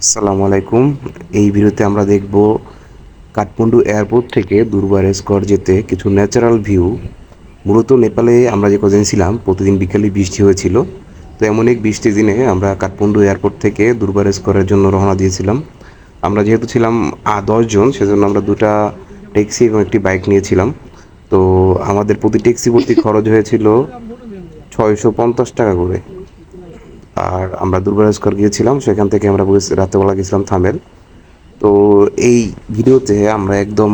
আসসালামু আলাইকুম। এই ভিডিওতে আমরা দেখব কাঠমান্ডু এয়ারপোর্ট থেকে দুর্বারেজগড় যেতে কিছু ন্যাচারাল ভিউ। মূলত নেপালে আমরা যে কদিন ছিলাম প্রতিদিন বিকেলে বৃষ্টি হয়েছিল। তো এমন এক বৃষ্টির দিনে আমরা কাঠমান্ডু এয়ারপোর্ট থেকে দুর্বারেজগড়ের জন্য রওনা দিয়েছিলাম। আমরা যেহেতু ছিলাম 10 জন, সেজন্য আমরা দুটা ট্যাক্সি এবং একটি বাইক নিয়েছিলাম। তো আমাদের প্রতি ট্যাক্সি ভর্তি খরচ হয়েছিল 650 টাকা করে। আর আমরা দুর্বারেজগড় গিয়েছিলাম, সেখান থেকে আমরা রাত্রেবেলা গেছিলাম থামেল। তো এই ভিডিওতে আমরা একদম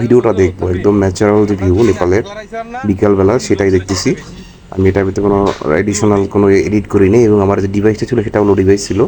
ভিডিওটা দেখবো, একদম ন্যাচারাল যে ভিউ নেপালের বিকালবেলা সেটাই দেখতেছি। আমি এটার ভিতরে কোনো এডিশনাল কোনো এডিট করিনি, এবং আমার যে ডিভাইসটা ছিল সেটাও লো ডিভাইস ছিল।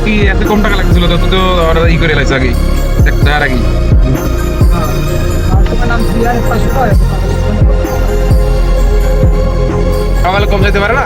কি এত কম টাকা লাগছিল? তত তো আমরা ই করে লাইছে আগে একটা আর আগে খাওয়ালে কম যেতে পারে না।